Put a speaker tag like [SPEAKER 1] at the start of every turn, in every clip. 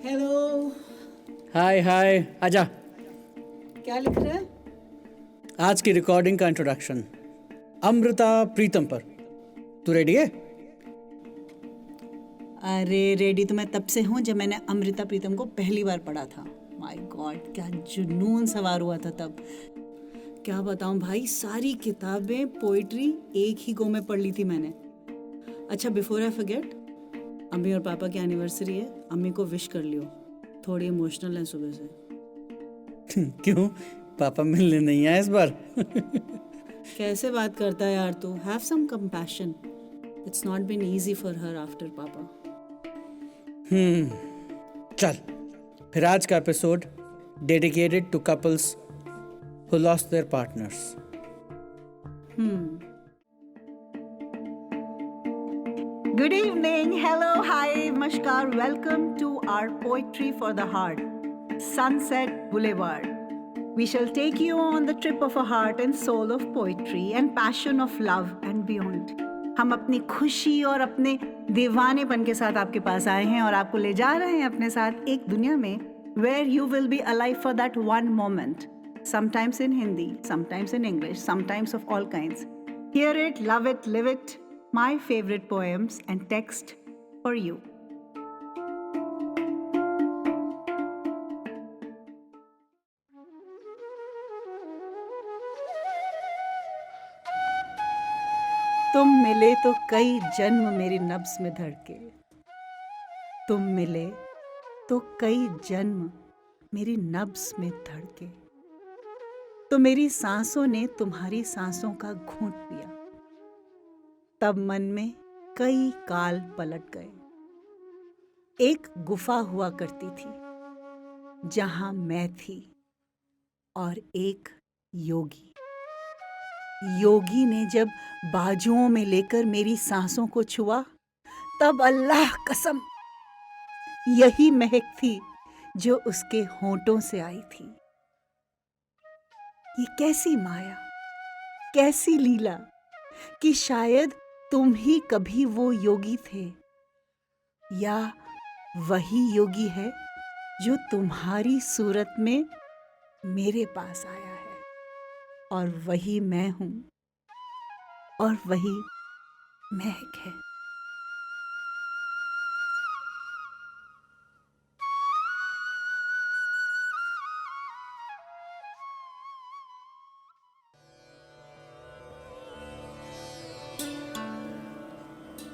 [SPEAKER 1] Hello.
[SPEAKER 2] हाय हाय, आजा।
[SPEAKER 1] क्या लिख रहे हैं?
[SPEAKER 2] आज की रिकॉर्डिंग का इंट्रोडक्शन अमृता प्रीतम पर। तू रेडी है?
[SPEAKER 1] अरे रेडी तो मैं तब से हूँ जब मैंने अमृता प्रीतम को पहली बार पढ़ा था। माय गॉड, क्या जुनून सवार हुआ था तब। क्या बताऊँ भाई, सारी किताबें पोइट्री एक ही गो में पढ़ ली थी मैंने। अच्छा, बिफोर आई फॉरगेट, अम्मी और पापा की एनिवर्सरी है, अम्मी को विश कर लियो। थोड़ी इमोशनल है सुबह से।
[SPEAKER 2] क्यों, पापा मिलने नहीं आए इस बार?
[SPEAKER 1] कैसे बात करता है यार तू? Have some compassion. It's not been easy for her after पापा।
[SPEAKER 2] चल, फिर आज का episode dedicated to couples who lost their partners.
[SPEAKER 1] Good evening, hello, hi, namaskar. Welcome to our Poetry for the Heart, Sunset Boulevard. We shall take you on the trip of a heart and soul of poetry and passion of love and beyond. हम अपनी खुशी और अपने दीवानेपन के साथ आपके पास आए हैं और आपको ले जा रहे हैं अपने साथ एक दुनिया में where you will be alive for that one moment. Sometimes in Hindi, sometimes in English, sometimes of all kinds. Hear it, love it, live it. My favorite poems and text for you. तुम मिले तो कई जन्म मेरी नब्ज में धड़के। तुम मिले तो कई जन्म मेरी नब्ज में धड़के। तो मेरी सांसों ने तुम्हारी सांसों का घूंट पिया। तब मन में कई काल पलट गए। एक गुफा हुआ करती थी जहां मैं थी और एक योगी। योगी ने जब बाजुओं में लेकर मेरी सांसों को छुआ, तब अल्लाह कसम यही महक थी जो उसके होंठों से आई थी। ये कैसी माया, कैसी लीला कि शायद तुम ही कभी वो योगी थे, या वही योगी है जो तुम्हारी सूरत में मेरे पास आया है। और वही मैं हूं और वही महक है।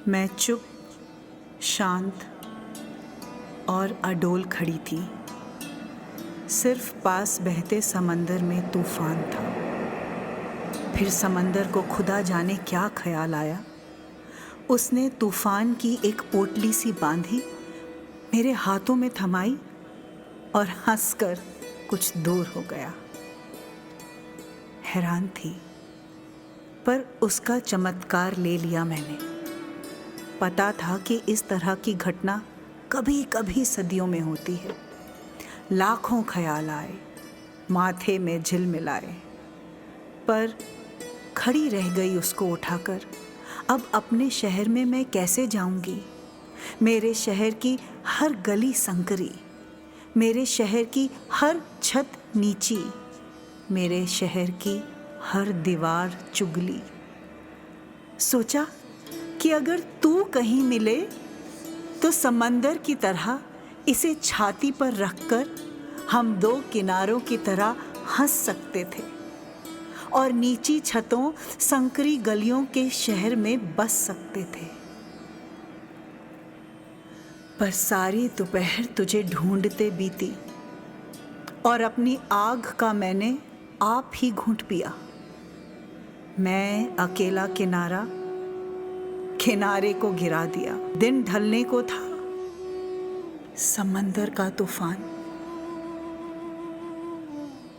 [SPEAKER 1] मैं चुप, शांत और अडोल खड़ी थी। सिर्फ पास बहते समंदर में तूफान था। फिर समंदर को खुदा जाने क्या ख्याल आया, उसने तूफान की एक पोटली सी बांधी, मेरे हाथों में थमाई और हंसकर कुछ दूर हो गया। हैरान थी, पर उसका चमत्कार ले लिया मैंने। पता था कि इस तरह की घटना कभी कभी सदियों में होती है। लाखों ख्याल आए, माथे में झिलमिलाए, पर खड़ी रह गई उसको उठाकर। अब अपने शहर में मैं कैसे जाऊंगी? मेरे शहर की हर गली संकरी, मेरे शहर की हर छत नीची, मेरे शहर की हर दीवार चुगली। सोचा कि अगर तू कहीं मिले तो समंदर की तरह इसे छाती पर रखकर हम दो किनारों की तरह हंस सकते थे और नीची छतों संकरी गलियों के शहर में बस सकते थे। पर सारी दोपहर तुझे ढूंढते बीती और अपनी आग का मैंने आप ही घूंट पिया। मैं अकेला किनारा किनारे को गिरा दिया। दिन ढलने को था, समंदर का तूफान।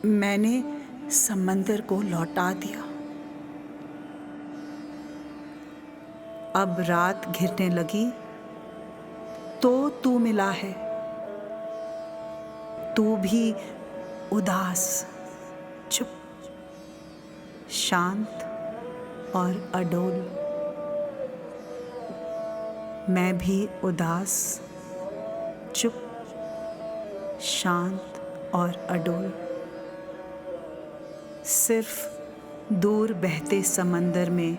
[SPEAKER 1] मैंने समंदर को लौटा दिया। अब रात घिरने लगी तो तू मिला है। तू भी उदास, चुप, शांत और अडोल। मैं भी उदास, चुप शांत और अडोल। सिर्फ दूर बहते समंदर में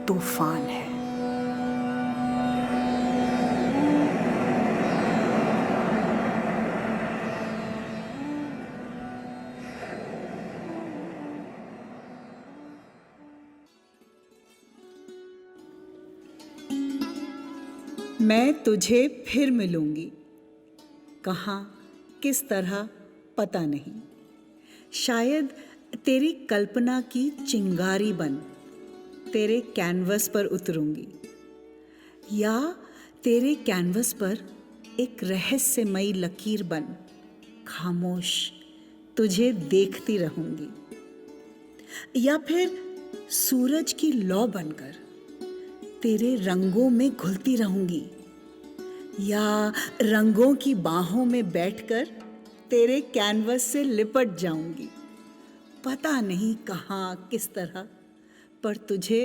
[SPEAKER 1] तूफान है। मैं तुझे फिर मिलूंगी, कहाँ, किस तरह, पता नहीं। शायद तेरी कल्पना की चिंगारी बन तेरे कैनवस पर उतरूंगी, या तेरे कैनवस पर एक रहस्यमयी लकीर बन खामोश तुझे देखती रहूंगी, या फिर सूरज की लौ बनकर तेरे रंगों में घुलती रहूंगी, या रंगों की बाहों में बैठकर तेरे कैनवस से लिपट जाऊंगी। पता नहीं कहाँ, किस तरह, पर तुझे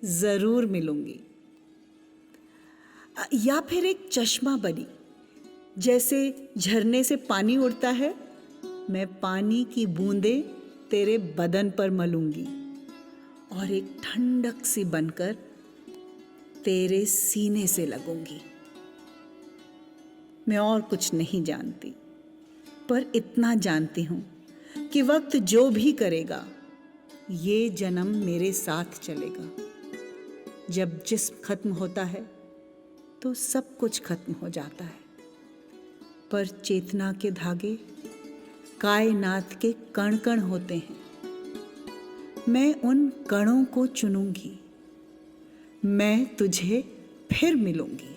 [SPEAKER 1] जरूर मिलूंगी। या फिर एक चश्मा बनी, जैसे झरने से पानी उड़ता है, मैं पानी की बूंदें तेरे बदन पर मलूंगी और एक ठंडक सी बनकर तेरे सीने से लगूंगी। मैं और कुछ नहीं जानती, पर इतना जानती हूं कि वक्त जो भी करेगा, ये जन्म मेरे साथ चलेगा। जब जिस्म खत्म होता है तो सब कुछ खत्म हो जाता है, पर चेतना के धागे कायनात के कण कण होते हैं। मैं उन कणों को चुनूंगी। मैं तुझे फिर मिलूंगी।